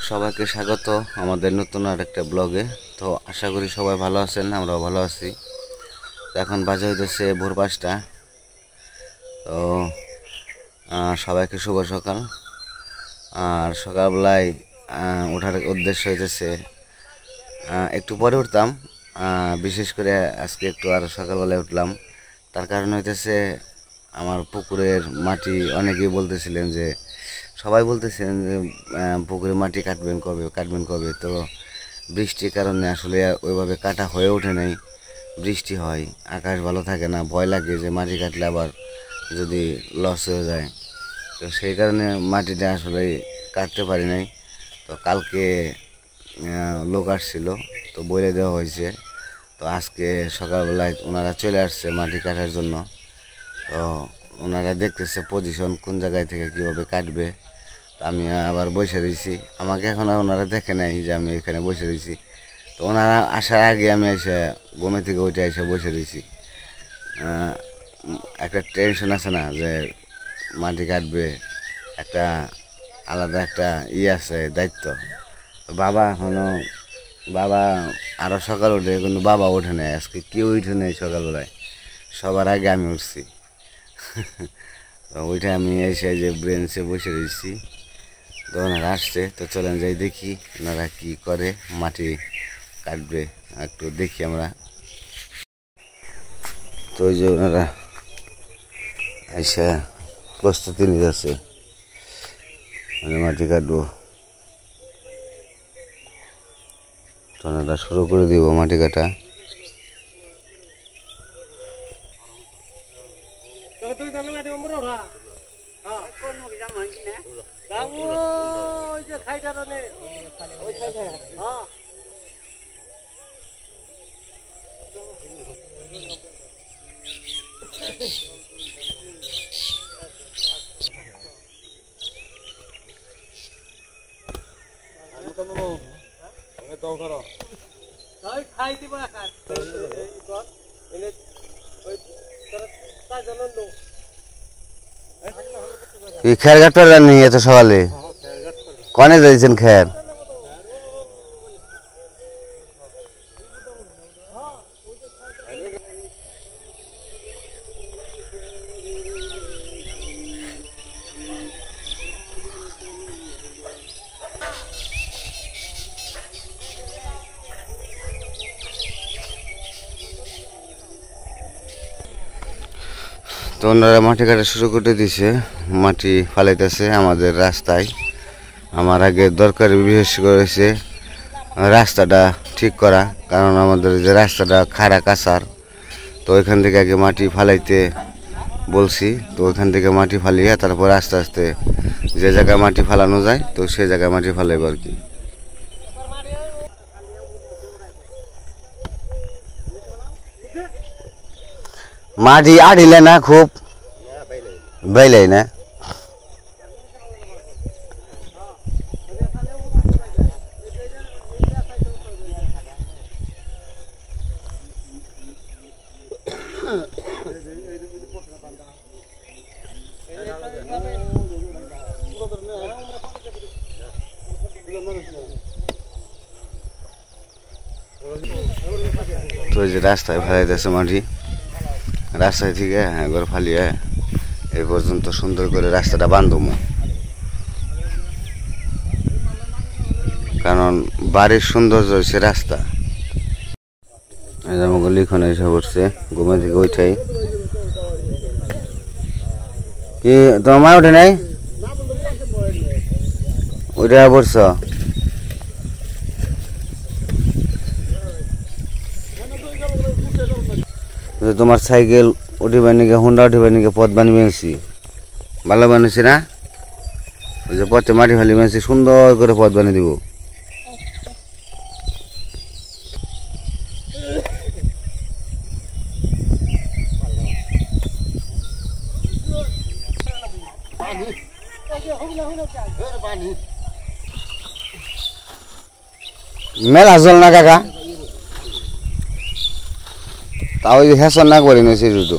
সবাইকে স্বাগত আমাদের নতুন আরেকটা ব্লগে। তো আশা করি সবাই ভালো আছেন, আমরাও ভালো আছি। এখন বাজে হইতেছে ভোর 5টা। তো সবাইকে শুভ সকাল। আর সকালবেলায় ওঠার উদ্দেশ্য হইতেছে একটু পরে উঠতাম, বিশেষ করে আজকে একটু আর সকালবেলায় উঠলাম। তার কারণ হইতেছে আমার পুকুরের মাটি অনেকেই বলতেছিলেন যে, সবাই বলতেছিলেন যে পুকুরের মাটি কাটবেন কবে। তো বৃষ্টির কারণে আসলে ওইভাবে কাটা হয়ে ওঠে নাই। বৃষ্টি হয়, আকাশ ভালো থাকে না, ভয় লাগে যে মাটি কাটলে আবার যদি লস হয়ে যায়। তো সেই কারণে মাটিটা আসলে কাটতে পারি নাই। তো কালকে লোক আসছিল, তো বলে দেওয়া হয়েছে। তো আজকে সকালবেলায় ওনারা চলে আসছে মাটি কাটার জন্য। তো ওনারা দেখতেছে পজিশন কোন জায়গায় থেকে কীভাবে কাটবে। তো আমি আবার বসে রয়েছি, আমাকে এখন ওনারা দেখে নাই যে আমি এখানে বসে রয়েছি। তো ওনারা আসার আগে আমি এসে ঘুমে থেকে উঠে এসে বসে রয়েছি। একটা টেনশন আছে না যে মাটি কাটবে, একটা আলাদা একটা আছে দায়িত্ব। বাবা আরও সকাল উঠে, কিন্তু বাবা ওঠে নেই আজকে, কেউ উঠে নেই সকালবেলায়, সবার আগে আমি উঠছি। তো ওইটা আমি এসে যে ব্রেঞ্চে বসে রয়েছি। তো ওনারা আসছে, তো চলেন যাই দেখি ওনারা কী করে, মাটি কাটবে একটু দেখি আমরা। তো ওই যে ওনারা এসে প্রস্তুতি নিয়ে যাচ্ছে, মাটি কাটবো। তো ওনারা শুরু করে দিব মাটি কাটা। খের কাটতে পারলেন এত সকালে? কনে যাইছেন খের? তো ওনারা মাটি কাটা শুরু করে দিছে, মাটি ফালাইতেছে আমাদের রাস্তায়। আমার আগে দরকারি বিশেষ করেছে রাস্তাটা ঠিক করা, কারণ আমাদের যে রাস্তাটা খাড়া কাঁচার। তো ওইখান থেকে আগে মাটি ফালাইতে বলছি। তো ওইখান থেকে মাটি ফালিয়ে তারপর আস্তে আস্তে যে জায়গায় মাটি ফালানো যায় তো সেই জায়গায় মাটি ফালাইব আর কি। মাটি আড়িলে না খুব বাইলাই না। তো যে রাস্তায় ফেলাইতেছে মাটি, রাস্তায় থেকে একবার ফালিয়ে এই পর্যন্ত সুন্দর করে রাস্তাটা বান্ধব, কারণ বাড়ির সৌন্দর্য হচ্ছে রাস্তা। আমাকে লিখন এসে পড়ছে ঘুমে থেকে ওইটাই। কি তোমার মা ওঠে নাই? ওইটা পড়ছ? তোমার সাইকেল উঠিবার নাকি, হুন্ডা উঠিবার নাকি পথ বানিয়ে মেনছি, ভালো বানিয়েছি না? ওই যে পথে মাটি ফালি মেনছি, সুন্দর করে পথ বানিয়ে দিব। মেলা জল না কাকা, তাও হেসন না করি নিয়েছি শুধু।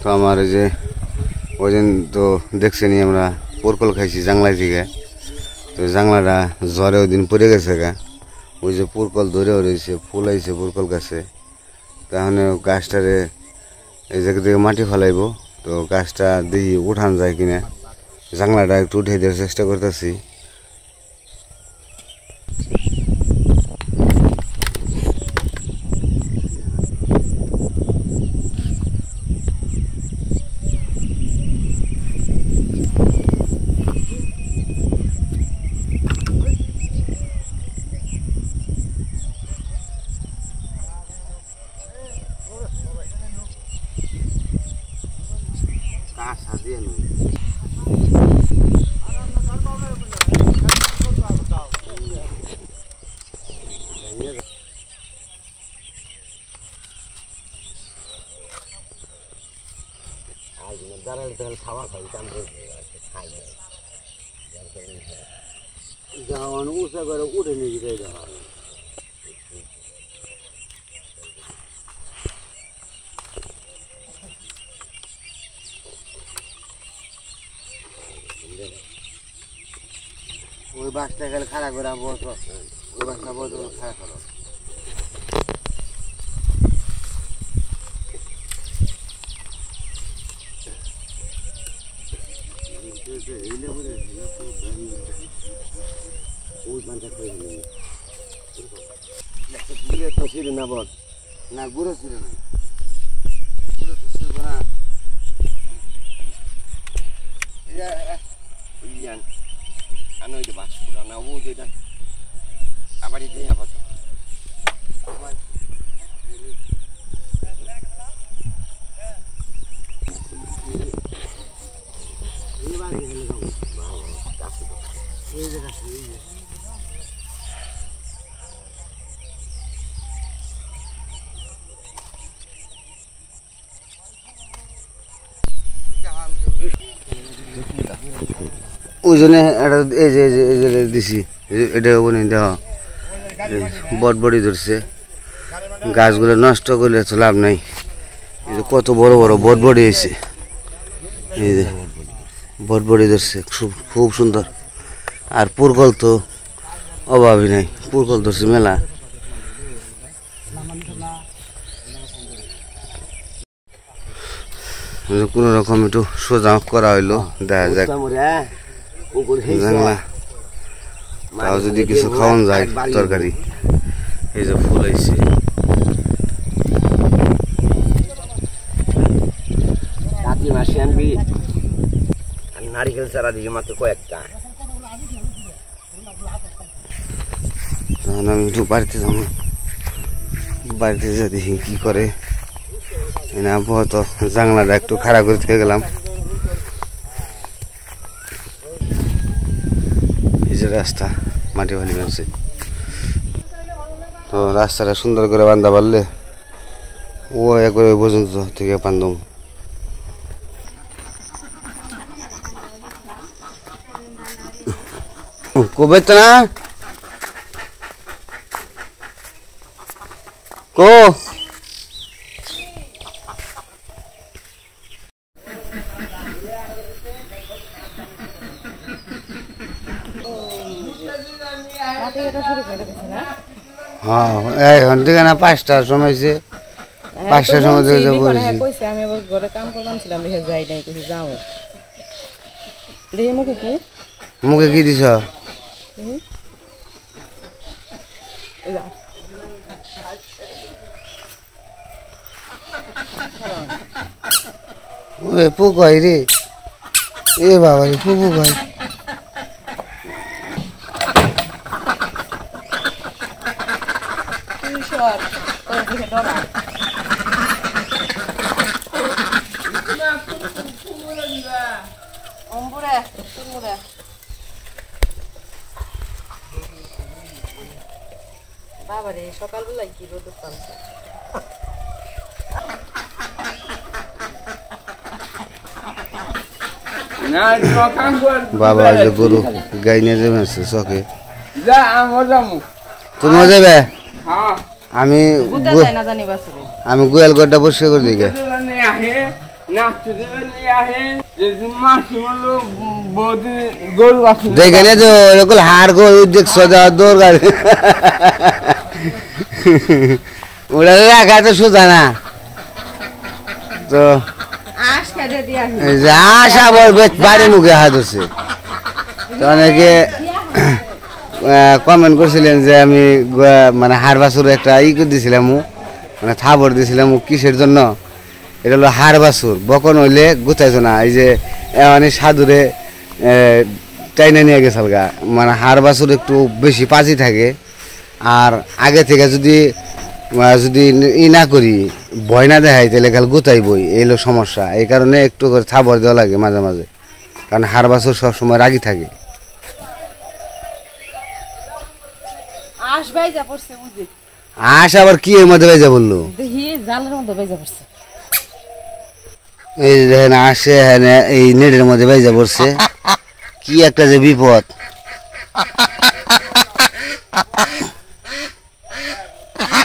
তো আমার এই যে ওই দিন তো দেখছেনি আমরা পোরকল খাইছি জাংলা থেকে। তো জাংলাটা জ্বরে ওই দিন পড়ে গেছে গা, ওই যে পোরকল ধরেও রয়েছে, ফুল আইছে পোরকল গাছে। তাহলে গাছটারে এই জায়গা থেকে মাটি ফেলাইব, তো গাছটা দেখি উঠান যায় কিনা, জাংলাটা একটু উঠে দেওয়ার চেষ্টা করতেছি। খাওয়া খাই যাওয়ান উঁচা করে উঠে নিয়ে যেতে যাওয়া ওই বাসটা গেলে খারাপ করে বসো, ওই বাসটা বসে খারাপ করো। তো ছিল না বল না, গুঁড়ো ছিল না, গুঁড়ো তো ছিল না। আমি ওই যে বাস না ও যেটা আবার এই আবার ওই জন্য এটা এই যে দিছি, এটা বনে দেওয়া বটবড়ি ধরছে। গাছগুলো নষ্ট করলে তো লাভ নাই। এই যে কত বড় বড় বটবড়ি হয়েছে, এই যে বটবড়ি ধরছে খুব সুন্দর। আর পুরকল তো অভাবই নাই, পুরকল ধরছে মেলা। কোন রকম একটু সোজা করা হইলো, দেখা যাক জানলা তাও যদি কিছু খাওয়ান যায় তরকারি। এই যে ফুল আইছে, মাসে আনবি নারিকেল চারা দিয়ে মাত্র কয়েকটা। তখন আমি একটু বাড়িতে যাব, বাড়িতে যা দেখি কি করে। আবহাওয়া তো জানলাটা একটু খারাপ করে থেকে গেলাম। এই যে রাস্তা মাটি ফালি বানছে, তো রাস্তাটা সুন্দর করে বান্ধা পারলে ও একবারে ওই পর্যন্ত থেকে বান্ধব। কবে তো না কো হ্যাঁ এখন থেকে না 5টার সময়, 5টার সময় আমি ঘরে কাম করলাম ছিলাম, দেখে যাই নাই, কিছু যাও দেখে মুখে কি মুখে কি দিছ? পোক হয় রে, এ বাবা রে পোক হয়। অম্বুরে তুমুরে বাবা রে সকালবেলায় কি রোদ পাচ্ছে বাবা যে গরু গাই নিয়ে যাবে চকে যা আমার যাবো তুমিও যাবে হ্যাঁ আমি বুঝতে যায় না জানি বাসরে আমি গোয়াল ঘরটা পরিষ্কার করে দিই গে। নিয়ে আহে নাচতে দেবে নিয়ে আহে যে মাসি বললো বৌদি গরু আছে যেখানে তো এরকম হাড় গরু দেখছো যাওয়ার দরকার ওটা রাখা তো সোজা না তো আশ খেতে দিয়া এই যে আশা আবার বাড়ি মুখে হাত হচ্ছে তো অনেকে কমেন্ট করছিলেন যে আমি মানে হাড় বাছুর একটা করে দিয়েছিলাম মানে থাবর দিয়েছিলাম কিসের জন্য এটা হলো হাড় বাছুর বকন হইলে গুতাইছো না এই যে মানে সাধুরে টাইনা নিয়ে গেছে গা মানে হাড় বাছুর একটু বেশি পাঁচি থাকে আর আগে থেকে যদি যদি ই না করি ভয় না দেখাই তাহলে খাল গুতাইবই এই হলো সমস্যা এই কারণে একটু করে থাবর দেওয়া লাগে মাঝে মাঝে কারণ হাড় বাছুর সবসময় রাগি থাকে আশ বাইজা পড়ছে বুঝি আশ আবার কি এর মধ্যে বেজা বললো দেখি জালের মধ্যে বাইজা পড়ছে এই যে দেখেন আসে হ্যাঁ এই নেটের মধ্যে বেজা পড়ছে কি একটা যে বিপদ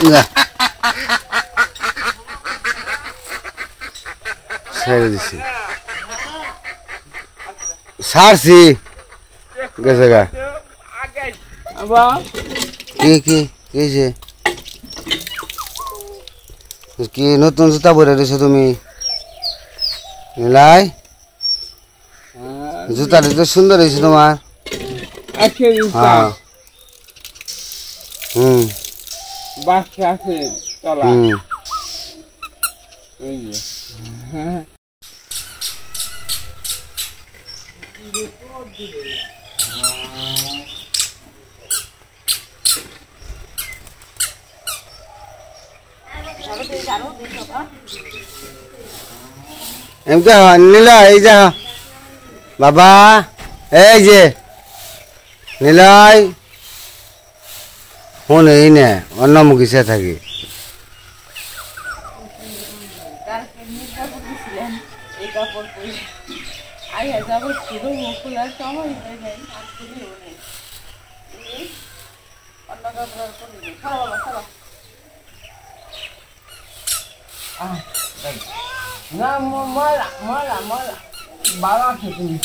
না। ছেড়ে দিছি ছাড়ছি গেছে গা আবার কি কি কি যে কি নতুন জুতা পরে রয়েছো তুমি নীলাই জুতাটা তো সুন্দর হয়েছে তোমার আছে হ্যাঁ হুম বাচ্চা আছে চলা হুম এই যে এমকে নীলা এই যা বাবা এই যে নীলাই ফোন এই নে অন্য মুখিসে থাকি এই কাপড় পরে আই যাবো শুধু মুখ খোলার সময় হয়ে যায় আর খুবই অনেক অন্য কাপড় আর পরি খাওয়া বাবা খাওয়া না মারা মারা মারা বাবা আছে তুমি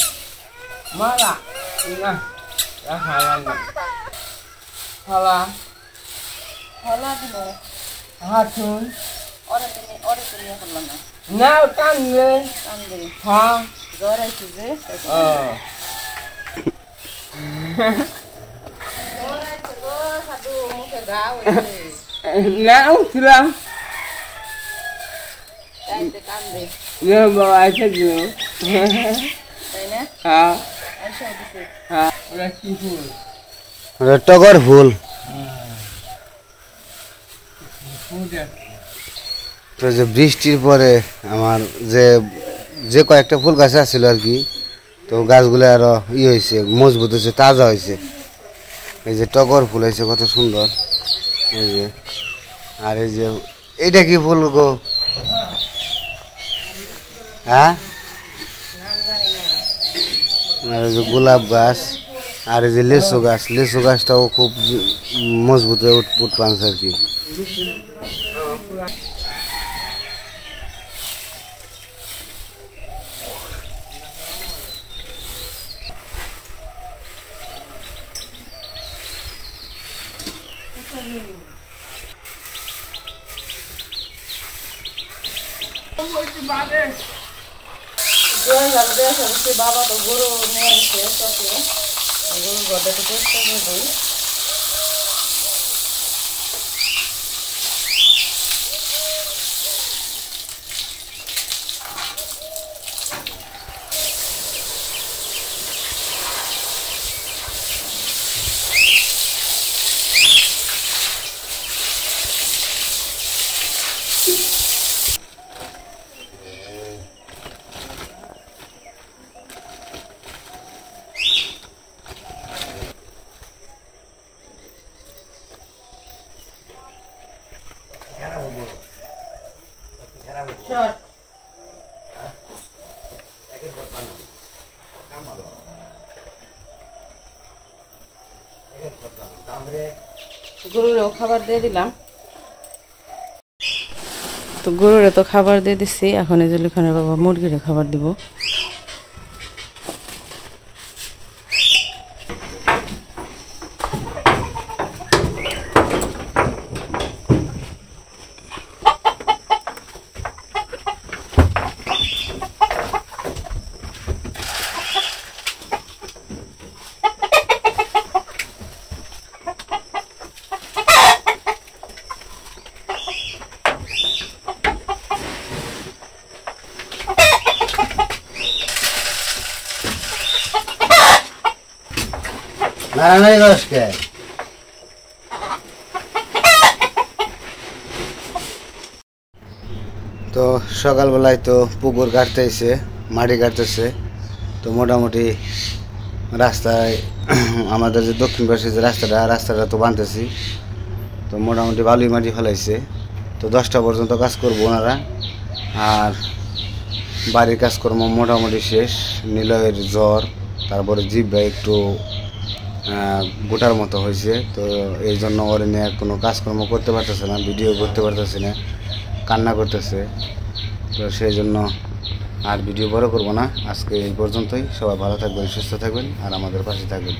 মারা না হারা না হালা হলা দিল হাতুন ওরে তুমি করলাম না না কান্দে কান্দে হ্যাঁ জ্বর আইছে যে জ্বর আইছে গো সাধু মুখে ঘা হয়েছে না উঠলাম তাইতে কান্দে না বাবা আছে দিও তাই না হ্যাঁ আইসা দিছে হ্যাঁ ওরা কি ফুল টগর ফুল তো যে বৃষ্টির পরে আমার যে যে কয়েকটা ফুল গাছ আসছিল আর কি তো গাছগুলো আরো ই হয়েছে মজবুত হয়েছে তাজা হয়েছে এই যে টগর ফুল হয়েছে কত সুন্দর এই যে আর এই যে এইটা কি ফুল গো হ্যাঁ আর এই যে গোলাপ গাছ আর এই যে লেচু গাছটাও খুব মজবুত হয়ে উৎপুট পানছে আর কি বাবা তো গরু নিয়ে আসছে চকে গরু ঘরটা তো পরিষ্কার করে দিই গরুরেও খাবার দিয়ে দিলাম। তো গরুরে তো খাবার দিয়ে দিচ্ছি, এখন এই যে লিখনের বাবা মুরগিরে খাবার দিব। নারায়ণ রসকে তো সকালবেলায় তো পুকুর কাটতেছে, মাটি কাটতেছে। তো মোটামুটি রাস্তায় আমাদের যে দক্ষিণ পাশে যে রাস্তাটা তো বানতেছি। তো মোটামুটি বালুই মাটি ফেলাইছে। তো 10টা পর্যন্ত কাজ করবো ওনারা। আর বাড়ির কাজকর্ম মোটামুটি শেষ। নিলয়ের জ্বর, তারপরে জিভটা একটু গোটার মতো হয়েছে। তো এই জন্য ওরে নিয়ে কোনো কাজকর্ম করতে পারতেছে না, ভিডিও করতে পারতেছে না, কান্না করতেছে। তো সেই জন্য আর ভিডিও বড় করবো না, আজকে এই পর্যন্তই। সবাই ভালো থাকবেন, সুস্থ থাকবেন আর আমাদের পাশে থাকবেন।